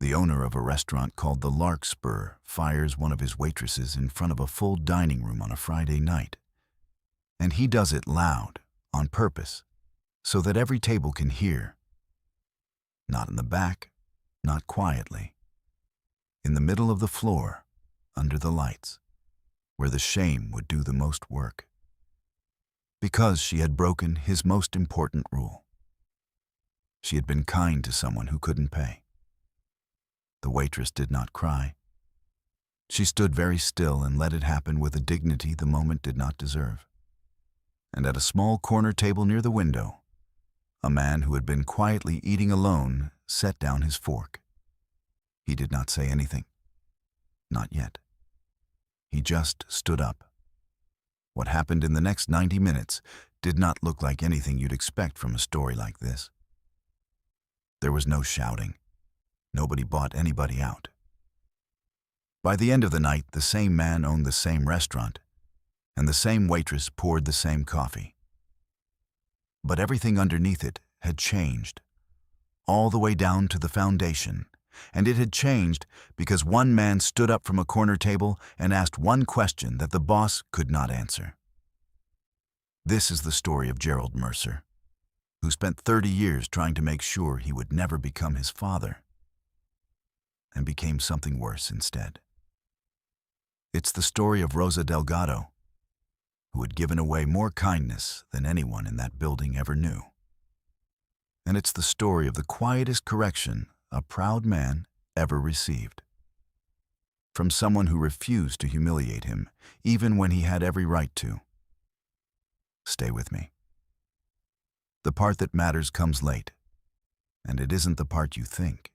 The owner of a restaurant called the Larkspur fires one of his waitresses in front of a full dining room on a Friday night. And he does it loud, on purpose, so that every table can hear. Not in the back, not quietly. In the middle of the floor, under the lights, where the shame would do the most work. Because she had broken his most important rule. She had been kind to someone who couldn't pay. The waitress did not cry. She stood very still and let it happen with a dignity the moment did not deserve. And at a small corner table near the window, a man who had been quietly eating alone set down his fork. He did not say anything. Not yet. He just stood up. What happened in the next 90 minutes did not look like anything you'd expect from a story like this. There was no shouting. Nobody bought anybody out. By the end of the night, the same man owned the same restaurant, and the same waitress poured the same coffee. But everything underneath it had changed, all the way down to the foundation, and it had changed because one man stood up from a corner table and asked one question that the boss could not answer. This is the story of Gerald Mercer, who spent 30 years trying to make sure he would never become his father, and became something worse instead. It's the story of Rosa Delgado, who had given away more kindness than anyone in that building ever knew. And it's the story of the quietest correction a proud man ever received. From someone who refused to humiliate him, even when he had every right to. Stay with me. The part that matters comes late, and it isn't the part you think.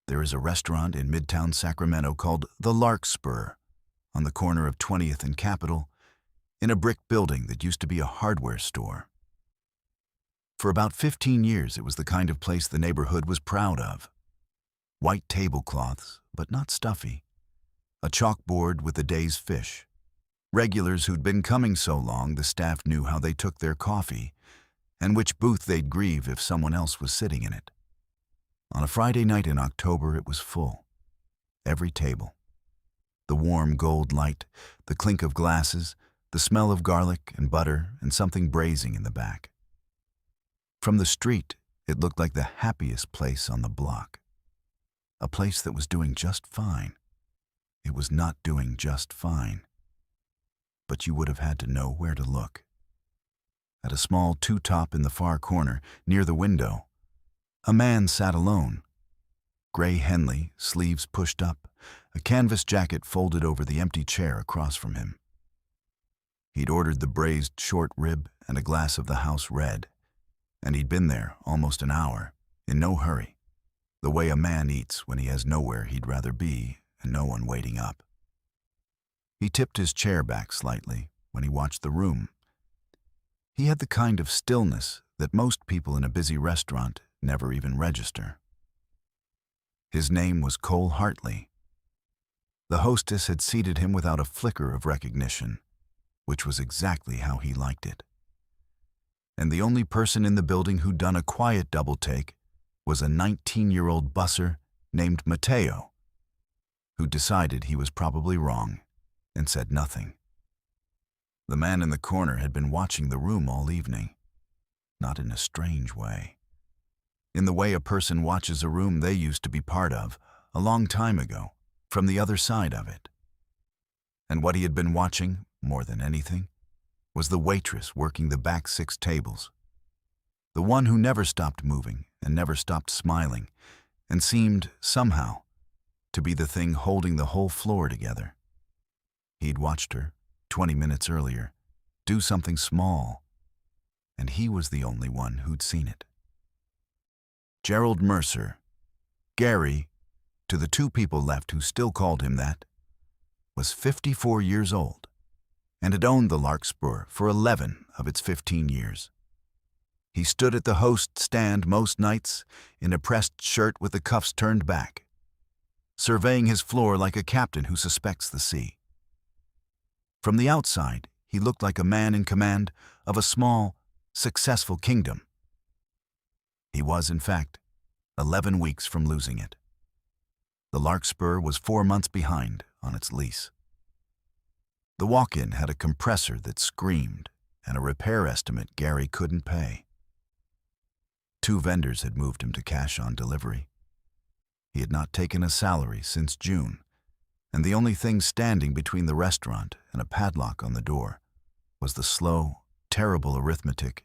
There is a restaurant in Midtown Sacramento called the Larkspur, on the corner of 20th and Capitol, in a brick building that used to be a hardware store. For about 15 years, it was the kind of place the neighborhood was proud of. White tablecloths, but not stuffy. A chalkboard with the day's fish. Regulars who'd been coming so long, the staff knew how they took their coffee, and which booth they'd grieve if someone else was sitting in it. On a Friday night in October, it was full. Every table. The warm gold light, the clink of glasses, the smell of garlic and butter and something braising in the back. From the street, it looked like the happiest place on the block. A place that was doing just fine. It was not doing just fine. But you would have had to know where to look. At a small two-top in the far corner, near the window, a man sat alone. Gray Henley, sleeves pushed up, a canvas jacket folded over the empty chair across from him. He'd ordered the braised short rib and a glass of the house red. And he'd been there almost an hour, in no hurry, the way a man eats when he has nowhere he'd rather be and no one waiting up. He tipped his chair back slightly when he watched the room. He had the kind of stillness that most people in a busy restaurant never even register. His name was Cole Hartley. The hostess had seated him without a flicker of recognition, which was exactly how he liked it. And the only person in the building who'd done a quiet double take was a 19-year-old busser named Mateo, who decided he was probably wrong and said nothing. The man in the corner had been watching the room all evening, not in a strange way. In the way a person watches a room they used to be part of, a long time ago, from the other side of it. And what he had been watching, more than anything, was the waitress working the back 6 tables. The one who never stopped moving and never stopped smiling and seemed, somehow, to be the thing holding the whole floor together. He'd watched her, 20 minutes earlier, do something small, and he was the only one who'd seen it. Gerald Mercer, Gary, to the 2 people left who still called him that, was 54 years old and had owned the Larkspur for 11 of its 15 years. He stood at the host stand most nights in a pressed shirt with the cuffs turned back, surveying his floor like a captain who suspects the sea. From the outside, he looked like a man in command of a small, successful kingdom. He was, in fact, 11 weeks from losing it. The Larkspur was 4 months behind on its lease. The walk-in had a compressor that screamed and a repair estimate Gary couldn't pay. 2 vendors had moved him to cash on delivery. He had not taken a salary since June, and the only thing standing between the restaurant and a padlock on the door was the slow, terrible arithmetic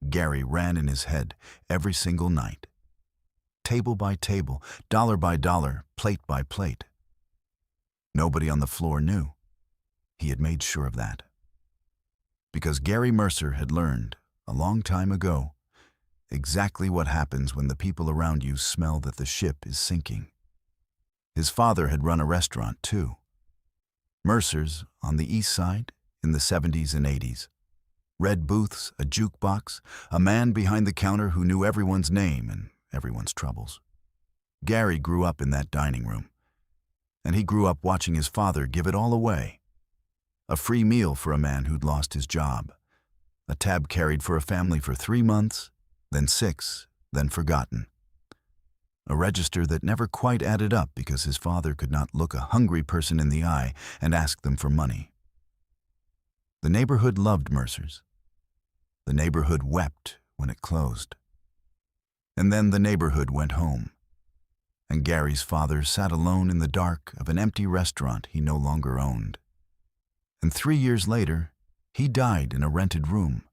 Gary ran in his head every single night. Table by table, dollar by dollar, plate by plate. Nobody on the floor knew. He had made sure of that. Because Gary Mercer had learned, a long time ago, exactly what happens when the people around you smell that the ship is sinking. His father had run a restaurant, too. Mercer's on the east side in the 70s and 80s. Red booths, a jukebox, a man behind the counter who knew everyone's name and everyone's troubles. Gary grew up in that dining room, and he grew up watching his father give it all away. A free meal for a man who'd lost his job. A tab carried for a family for 3 months, then 6, then forgotten. A register that never quite added up because his father could not look a hungry person in the eye and ask them for money. The neighborhood loved Mercer's. The neighborhood wept when it closed. And then the neighborhood went home, and Gary's father sat alone in the dark of an empty restaurant he no longer owned. And 3 years later, he died in a rented room,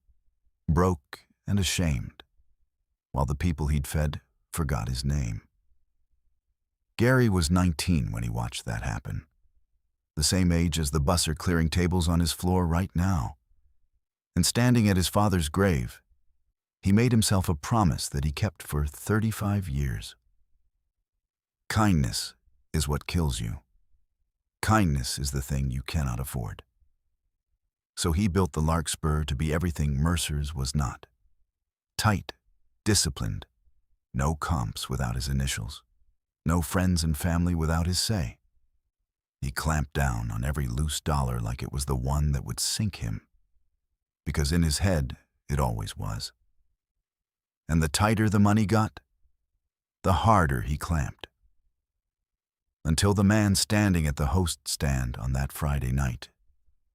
broke and ashamed, while the people he'd fed forgot his name. Gary was 19 when he watched that happen, the same age as the busser clearing tables on his floor right now. And standing at his father's grave, he made himself a promise that he kept for 35 years. Kindness is what kills you. Kindness is the thing you cannot afford. So he built the Larkspur to be everything Mercer's was not. Tight, disciplined, no comps without his initials, no friends and family without his say. He clamped down on every loose dollar like it was the one that would sink him, because in his head it always was. And the tighter the money got, the harder he clamped. Until the man standing at the host stand on that Friday night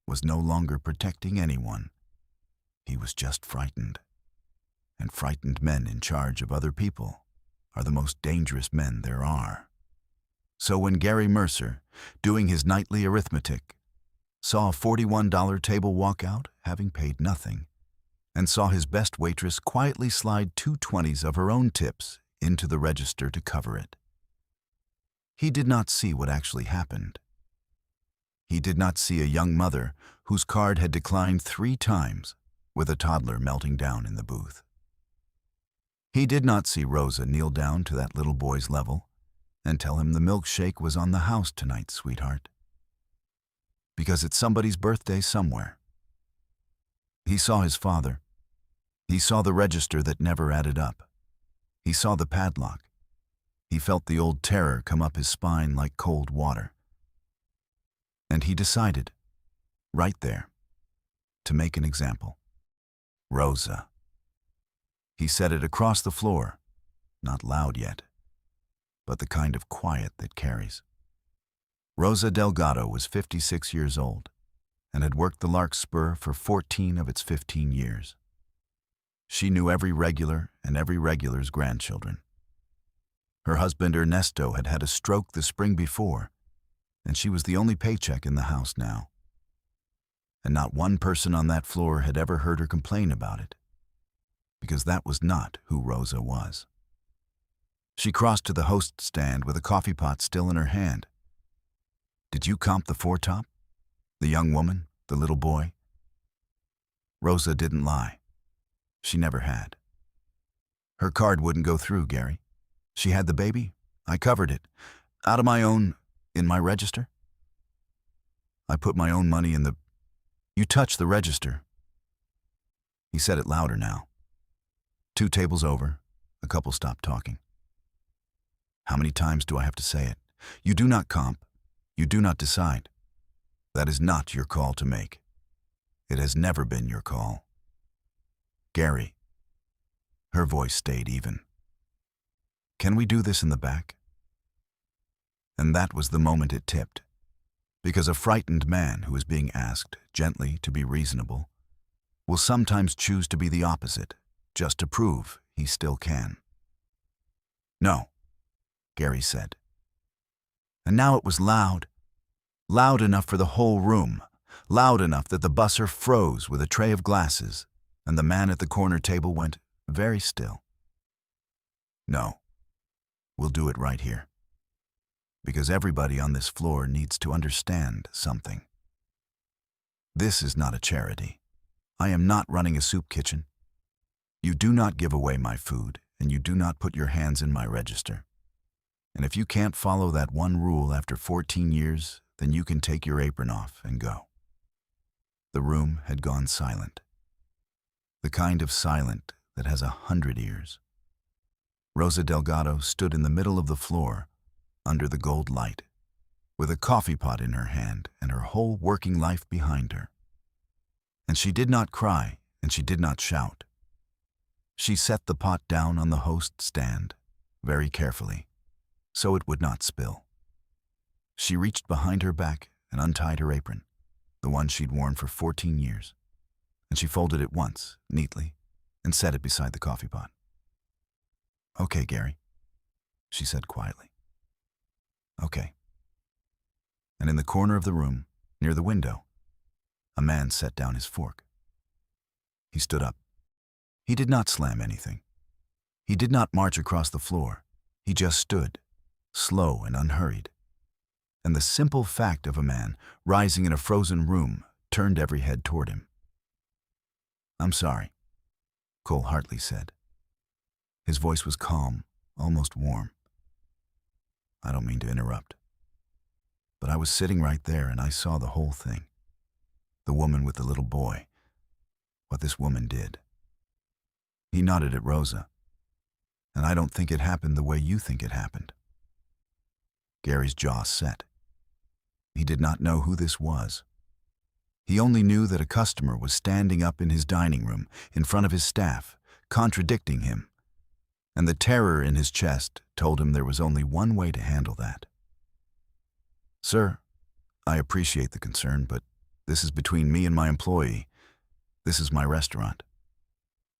was no longer protecting anyone. He was just frightened. And frightened men in charge of other people are the most dangerous men there are. So when Gary Mercer, doing his nightly arithmetic, saw a $41 table walk out, having paid nothing, and saw his best waitress quietly slide 2 20s of her own tips into the register to cover it, he did not see what actually happened. He did not see a young mother whose card had declined 3 times with a toddler melting down in the booth. He did not see Rosa kneel down to that little boy's level and tell him the milkshake was on the house tonight, sweetheart, because it's somebody's birthday somewhere. He saw his father. He saw the register that never added up. He saw the padlock. He felt the old terror come up his spine like cold water. And he decided, right there, to make an example. Rosa. He said it across the floor, not loud yet, but the kind of quiet that carries. Rosa Delgado was 56 years old and had worked the Larkspur for 14 of its 15 years. She knew every regular and every regular's grandchildren. Her husband Ernesto had had a stroke the spring before, and she was the only paycheck in the house now. And not one person on that floor had ever heard her complain about it, because that was not who Rosa was. She crossed to the host stand with a coffee pot still in her hand. "Did you comp the foretop? The young woman, the little boy?" Rosa didn't lie. She never had. Her card wouldn't go through, Gary. She had the baby. I covered it. Out of my own, in my register. I put my own money in the... You touched the register. He said it louder now. 2 tables over, a couple stopped talking. How many times do I have to say it? You do not comp. You do not decide. That is not your call to make. It has never been your call. Gary. Her voice stayed even. Can we do this in the back? And that was the moment it tipped, because a frightened man who is being asked gently to be reasonable will sometimes choose to be the opposite, just to prove he still can. No, Gary said. And now it was loud, loud enough for the whole room, loud enough that the busser froze with a tray of glasses, and the man at the corner table went very still. No, we'll do it right here. Because everybody on this floor needs to understand something. This is not a charity. I am not running a soup kitchen. You do not give away my food, and you do not put your hands in my register. And if you can't follow that one rule after 14 years, then you can take your apron off and go. The room had gone silent. The kind of silent that has 100 ears. Rosa Delgado stood in the middle of the floor, under the gold light, with a coffee pot in her hand and her whole working life behind her. And she did not cry, and she did not shout. She set the pot down on the host stand, very carefully, so it would not spill. She reached behind her back and untied her apron, the one she'd worn for 14 years, and she folded it once, neatly, and set it beside the coffee pot. "Okay, Gary," she said quietly. "Okay." And in the corner of the room, near the window, a man set down his fork. He stood up. He did not slam anything. He did not march across the floor. He just stood, slow and unhurried. And the simple fact of a man rising in a frozen room turned every head toward him. "I'm sorry," Cole Hartley said. His voice was calm, almost warm. "I don't mean to interrupt. But I was sitting right there and I saw the whole thing. The woman with the little boy. What this woman did." He nodded at Rosa. "And I don't think it happened the way you think it happened." Gary's jaw set. He did not know who this was. He only knew that a customer was standing up in his dining room, in front of his staff, contradicting him. And the terror in his chest told him there was only one way to handle that. "Sir, I appreciate the concern, but this is between me and my employee. This is my restaurant."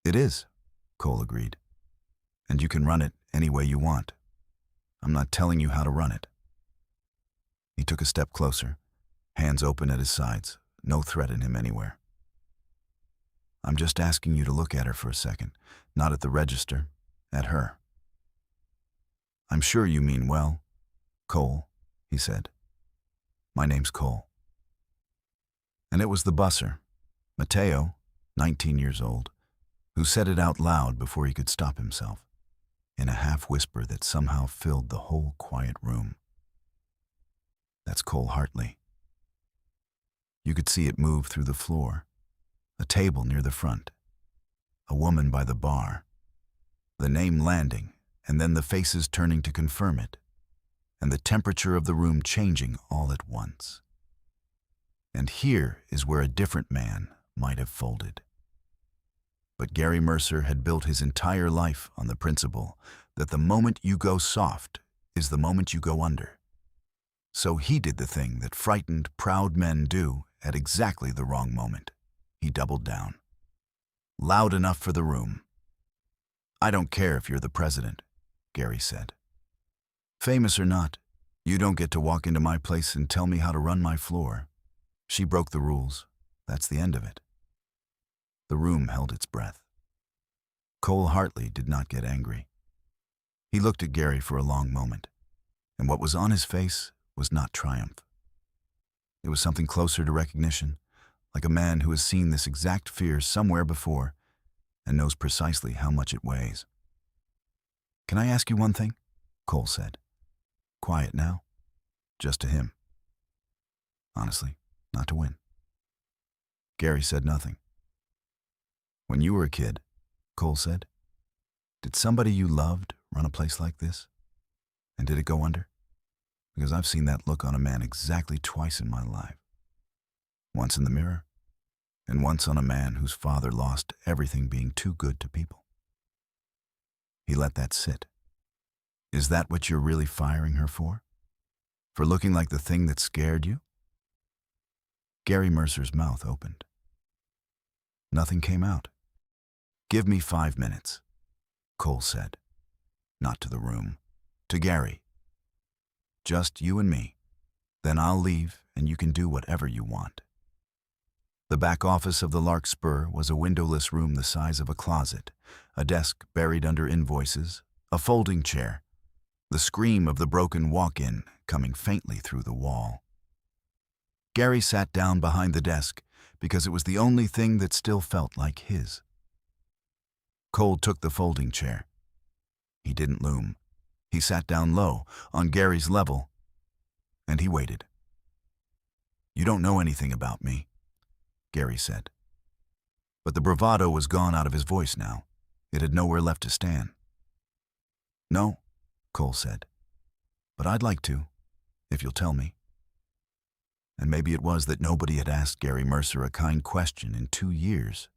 "It is," Cole agreed. "And you can run it any way you want. I'm not telling you how to run it." He took a step closer, hands open at his sides, no threat in him anywhere. "I'm just asking you to look at her for a second, not at the register, at her." "I'm sure you mean well, Cole," he said. "My name's Cole." And it was the busser, Mateo, 19 years old, who said it out loud before he could stop himself, in a half-whisper that somehow filled the whole quiet room. "That's Cole Hartley." You could see it move through the floor, a table near the front, a woman by the bar, the name landing, and then the faces turning to confirm it, and the temperature of the room changing all at once. And here is where a different man might have folded. But Gary Mercer had built his entire life on the principle that the moment you go soft is the moment you go under. So he did the thing that frightened, proud men do at exactly the wrong moment. He doubled down. Loud enough for the room. "I don't care if you're the president," Gary said. "Famous or not, you don't get to walk into my place and tell me how to run my floor. She broke the rules. That's the end of it." The room held its breath. Cole Hartley did not get angry. He looked at Gary for a long moment, and what was on his face was not triumph. It was something closer to recognition, like a man who has seen this exact fear somewhere before and knows precisely how much it weighs. "Can I ask you one thing?" Cole said. Quiet now, just to him. Honestly, not to win. Gary said nothing. "When you were a kid," Cole said, "did somebody you loved run a place like this? And did it go under? Because I've seen that look on a man exactly twice in my life. Once in the mirror, and once on a man whose father lost everything being too good to people." He let that sit. Is that what you're really firing her for? For looking like the thing that scared you? Gary Mercer's mouth opened. Nothing came out. Give me 5 minutes, Cole said. Not to the room, to Gary. Just you and me. Then I'll leave and you can do whatever you want. The back office of the Larkspur was a windowless room the size of a closet, a desk buried under invoices, a folding chair, the scream of the broken walk-in coming faintly through the wall. Gary sat down behind the desk because it was the only thing that still felt like his. Cole took the folding chair. He didn't loom. He sat down low, on Gary's level, and he waited. You don't know anything about me, Gary said. But the bravado was gone out of his voice now. It had nowhere left to stand. No, Cole said, but I'd like to, if you'll tell me. And maybe it was that nobody had asked Gary Mercer a kind question in 2 years.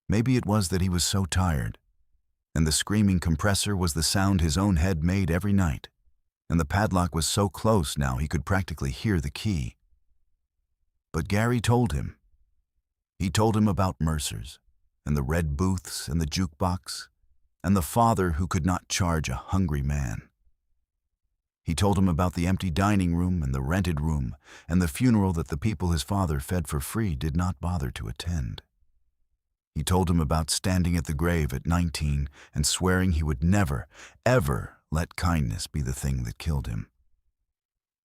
Maybe it was that he was so tired, and the screaming compressor was the sound his own head made every night, and the padlock was so close now he could practically hear the key. But Gary told him. He told him about Mercer's, and the red booths and the jukebox, and the father who could not charge a hungry man. He told him about the empty dining room and the rented room, and the funeral that the people his father fed for free did not bother to attend. He told him about standing at the grave at 19 and swearing he would never, ever let kindness be the thing that killed him.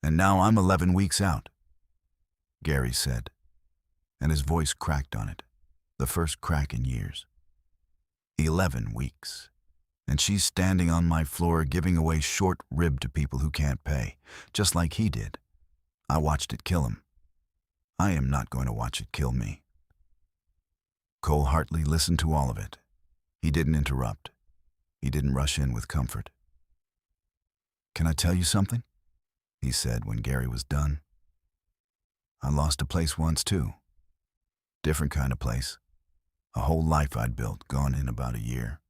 And now I'm 11 weeks out, Gary said, and his voice cracked on it, the first crack in years. 11 weeks. And she's standing on my floor giving away short rib to people who can't pay, just like he did. I watched it kill him. I am not going to watch it kill me. Cole Hartley listened to all of it. He didn't interrupt. He didn't rush in with comfort. Can I tell you something? He said when Gary was done. I lost a place once too. Different kind of place. A whole life I'd built, gone in about a year.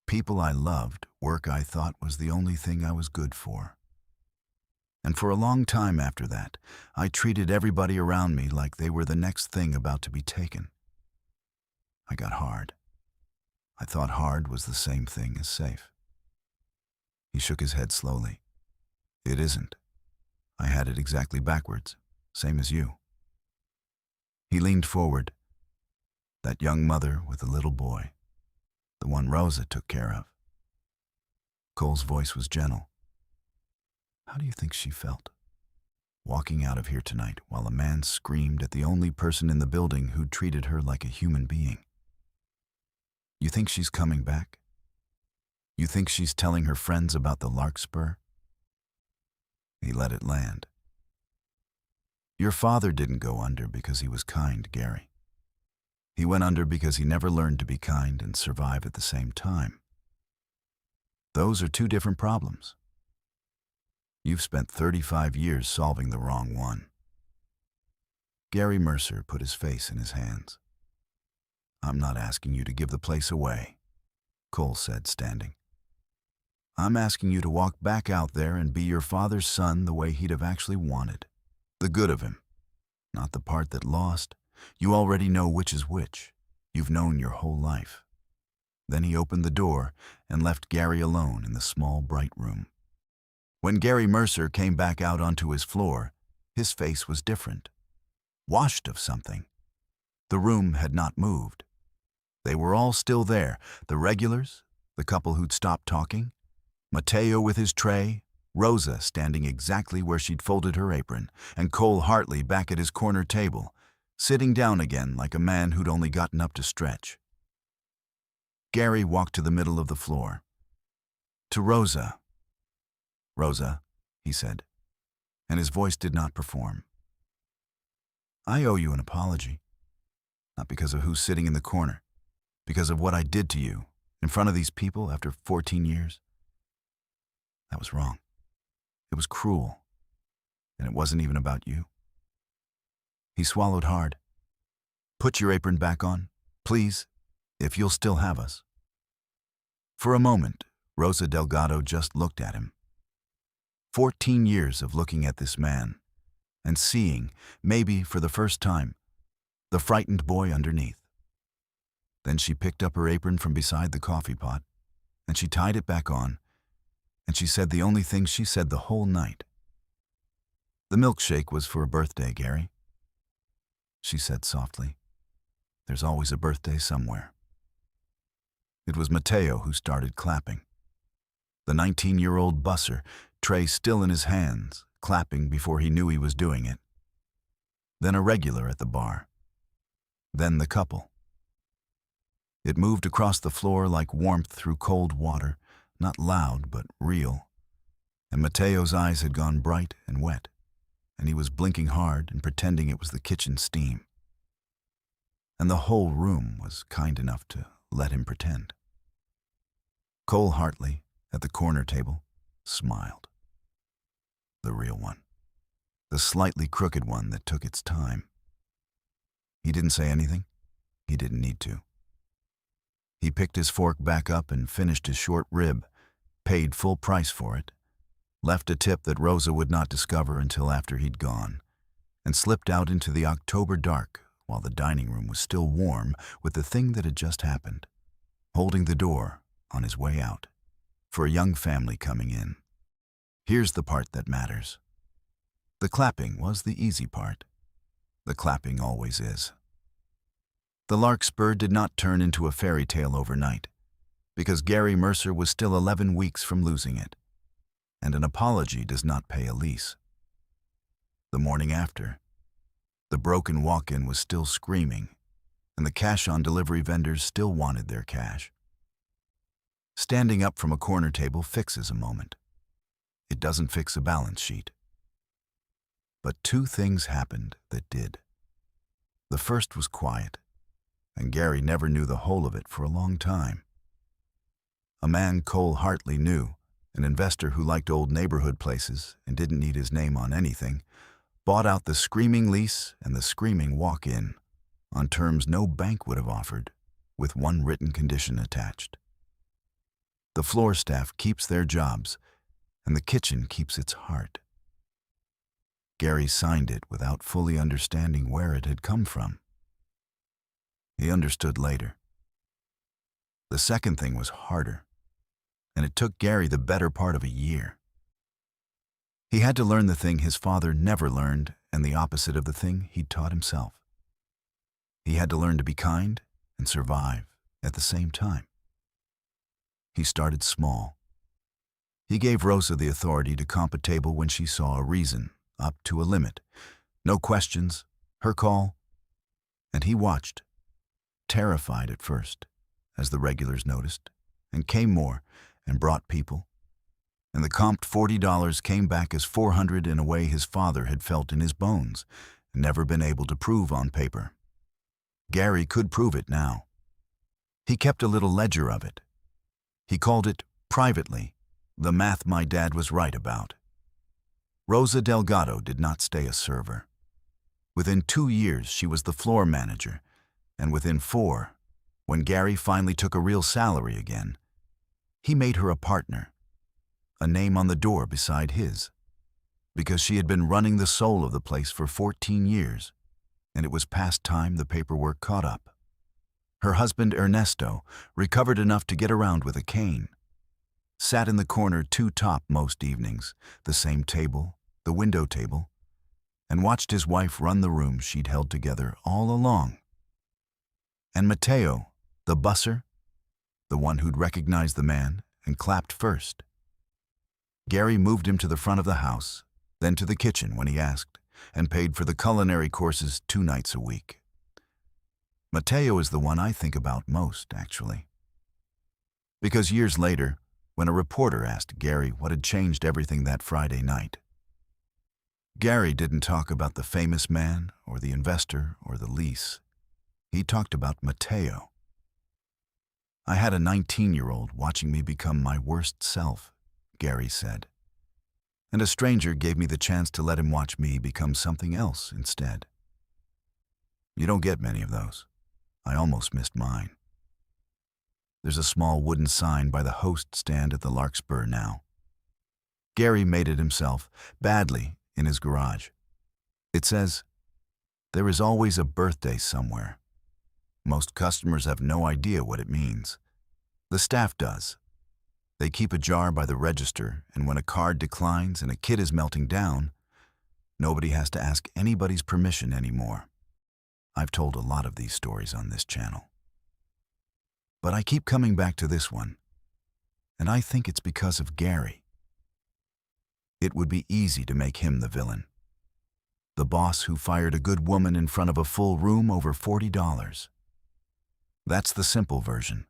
People I loved, work I thought was the only thing I was good for. And for a long time after that, I treated everybody around me like they were the next thing about to be taken. I got hard. I thought hard was the same thing as safe. He shook his head slowly. It isn't. I had it exactly backwards, same as you. He leaned forward. That young mother with a little boy. The one Rosa took care of. Cole's voice was gentle. How do you think she felt? Walking out of here tonight while a man screamed at the only person in the building who'd treated her like a human being. You think she's coming back? You think she's telling her friends about the Larkspur? He let it land. Your father didn't go under because he was kind, Gary. He went under because he never learned to be kind and survive at the same time. Those are two different problems. You've spent 35 years solving the wrong one. Gary Mercer put his face in his hands. I'm not asking you to give the place away, Cole said, standing. I'm asking you to walk back out there and be your father's son the way he'd have actually wanted. The good of him, not the part that lost. You already know which is which. You've known your whole life. Then he opened the door and left Gary alone in the small, bright room. When Gary Mercer came back out onto his floor, his face was different, washed of something. The room had not moved. They were all still there, the regulars, the couple who'd stopped talking, Mateo with his tray, Rosa standing exactly where she'd folded her apron, and Cole Hartley back at his corner table, sitting down again like a man who'd only gotten up to stretch. Gary walked to the middle of the floor. To Rosa. Rosa, he said, and his voice did not perform. I owe you an apology. Not because of who's sitting in the corner, because of what I did to you in front of these people after 14 years. That was wrong. It was cruel, and it wasn't even about you. He swallowed hard. Put your apron back on, please, if you'll still have us. For a moment, Rosa Delgado just looked at him. 14 years of looking at this man and seeing, maybe for the first time, the frightened boy underneath. Then she picked up her apron from beside the coffee pot, and she tied it back on, and she said the only thing she said the whole night. "The milkshake was for a birthday, Gary," she said softly. "There's always a birthday somewhere." It was Mateo who started clapping. The 19-year-old busser, tray still in his hands, clapping before he knew he was doing it. Then a regular at the bar. Then the couple. It moved across the floor like warmth through cold water, not loud but real. And Mateo's eyes had gone bright and wet, and he was blinking hard and pretending it was the kitchen steam. And the whole room was kind enough to let him pretend. Cole Hartley, at the corner table, smiled. The real one. The slightly crooked one that took its time. He didn't say anything. He didn't need to. He picked his fork back up and finished his short rib, paid full price for it, left a tip that Rosa would not discover until after he'd gone, and slipped out into the October dark while the dining room was still warm with the thing that had just happened, holding the door on his way out, for a young family coming in. Here's the part that matters. The clapping was the easy part. The clapping always is. The Larkspur did not turn into a fairy tale overnight, because Gary Mercer was still 11 weeks from losing it, and an apology does not pay a lease. The morning after, the broken walk-in was still screaming, and the cash-on-delivery vendors still wanted their cash. Standing up from a corner table fixes a moment. It doesn't fix a balance sheet. But two things happened that did. The first was quiet, and Gary never knew the whole of it for a long time. A man Cole Hartley knew, an investor who liked old neighborhood places and didn't need his name on anything, bought out the screaming lease and the screaming walk-in on terms no bank would have offered, with one written condition attached. The floor staff keeps their jobs, and the kitchen keeps its heart. Gary signed it without fully understanding where it had come from. He understood later. The second thing was harder, and it took Gary the better part of a year. He had to learn the thing his father never learned and the opposite of the thing he'd taught himself. He had to learn to be kind and survive at the same time. He started small. He gave Rosa the authority to comp a table when she saw a reason, up to a limit. No questions, her call. And he watched, terrified at first, as the regulars noticed, and came more, and brought people. And the comped $40 came back as $400 in a way his father had felt in his bones, and never been able to prove on paper. Gary could prove it now. He kept a little ledger of it. He called it, privately, the math my dad was right about. Rosa Delgado did not stay a server. Within 2 years, she was the floor manager, and within 4, when Gary finally took a real salary again, he made her a partner, a name on the door beside his, because she had been running the soul of the place for 14 years, and it was past time the paperwork caught up. Her husband Ernesto recovered enough to get around with a cane, sat in the corner two top most evenings, the same table, the window table, and watched his wife run the room she'd held together all along. And Mateo, the busser, the one who'd recognized the man and clapped first. Gary moved him to the front of the house, then to the kitchen when he asked, and paid for the culinary courses 2 nights a week. Mateo is the one I think about most, actually. Because years later, when a reporter asked Gary what had changed everything that Friday night, Gary didn't talk about the famous man or the investor or the lease. He talked about Mateo. I had a 19-year-old watching me become my worst self, Gary said. And a stranger gave me the chance to let him watch me become something else instead. You don't get many of those. I almost missed mine. There's a small wooden sign by the host stand at the Larkspur now. Gary made it himself, badly, in his garage. It says, "There is always a birthday somewhere." Most customers have no idea what it means. The staff does. They keep a jar by the register, and when a card declines and a kid is melting down, nobody has to ask anybody's permission anymore. I've told a lot of these stories on this channel. But I keep coming back to this one, and I think it's because of Gary. It would be easy to make him the villain. The boss who fired a good woman in front of a full room over $40. That's the simple version,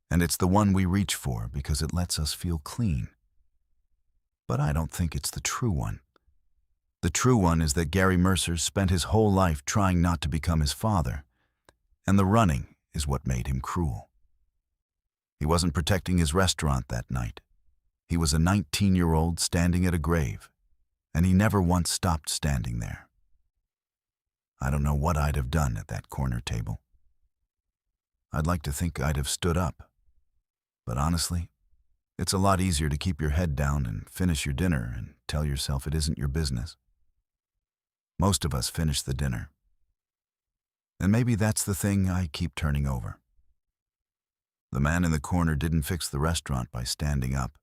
and it's the one we reach for because it lets us feel clean. But I don't think it's the true one. The true one is that Gary Mercer spent his whole life trying not to become his father, and the running is what made him cruel. He wasn't protecting his restaurant that night. He was a 19-year-old standing at a grave, and he never once stopped standing there. I don't know what I'd have done at that corner table. I'd like to think I'd have stood up, but honestly, it's a lot easier to keep your head down and finish your dinner and tell yourself it isn't your business. Most of us finish the dinner. And maybe that's the thing I keep turning over. The man in the corner didn't fix the restaurant by standing up.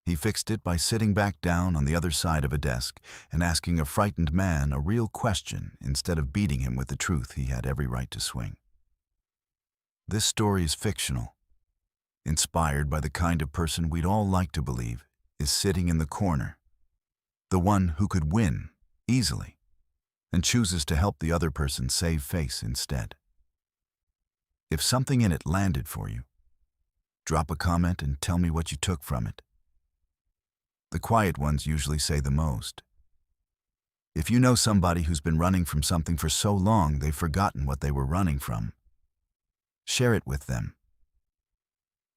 He fixed it by sitting back down on the other side of a desk and asking a frightened man a real question instead of beating him with the truth he had every right to swing. This story is fictional, inspired by the kind of person we'd all like to believe is sitting in the corner, the one who could win easily and chooses to help the other person save face instead. If something in it landed for you, drop a comment and tell me what you took from it. The quiet ones usually say the most. If you know somebody who's been running from something for so long they've forgotten what they were running from, share it with them.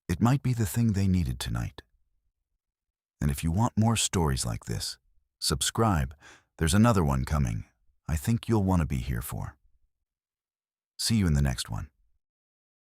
It might be the thing they needed tonight. And if you want more stories like this, subscribe. There's another one coming I think you'll want to be here for. See you in the next one.